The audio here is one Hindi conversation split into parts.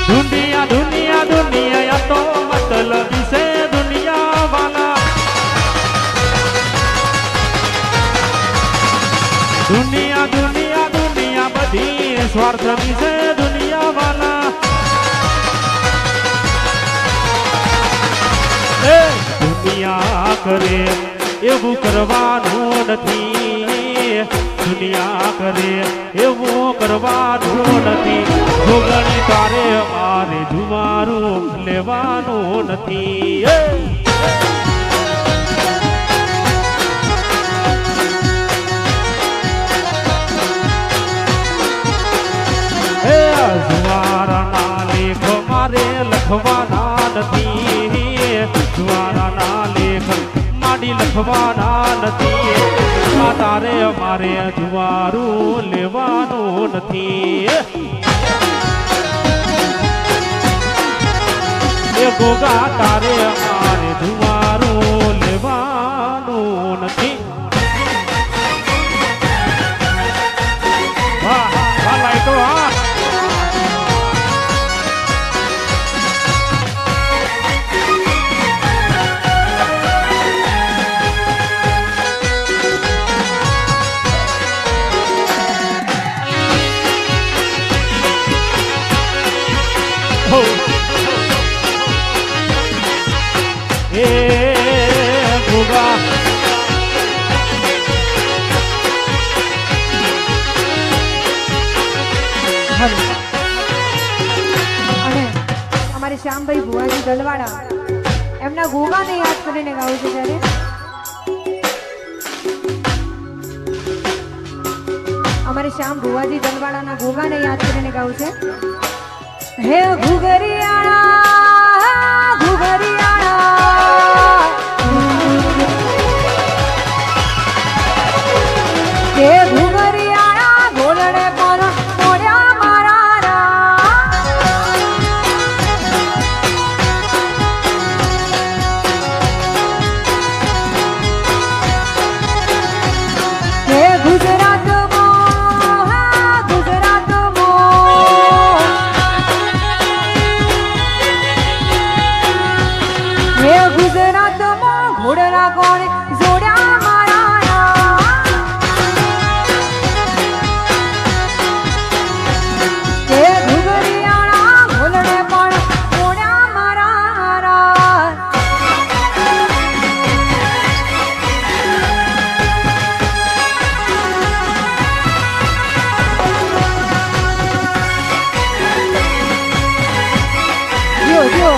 दुनिया दुनिया दुनिया या तो मतलब से दुनिया वाला दुनिया दुनिया दुनिया बधी स्वार्थ से दुनिया वाला दुनिया करे एवं करवानो नथी दुनिया करे एवं करवानो नथी भोगणी तारे मारे जुमारू लेवानो नथी जुवारा ना लेख मारे लखवाना नथी जुवारा ना लेख माडी लखवाना नथी तारे मारे जुवारू लेवानो नथी ए गोगा तारे मारे जुवारू लेवानो नथी वाह वाह लाइटो वाह हमारे श्याम भाई बुआजी दलवाड़ा एमना गोगा ने याद करीने गाऊ छे त्यारे हमारे श्याम बुआजी दलवाड़ा ना गोगा ने याद करीने गाऊ छे हे घुघरियाड़ा घुघरियाड़ा हे घुघरियाड़ा घोड़े पर मोड़या मारा हे गुजरात गुजरात में घोड़रा कोने जोड़ा मारा के घुघरियाड़ा घोलड़े पर जोड़ा मारा यो यो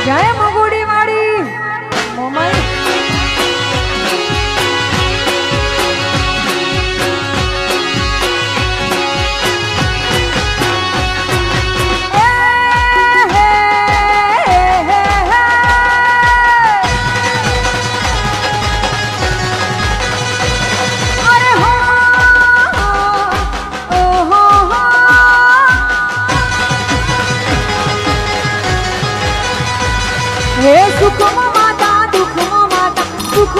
जय मगुड़ी वाड़ी मोमई हे सुख माता दुख माता सुख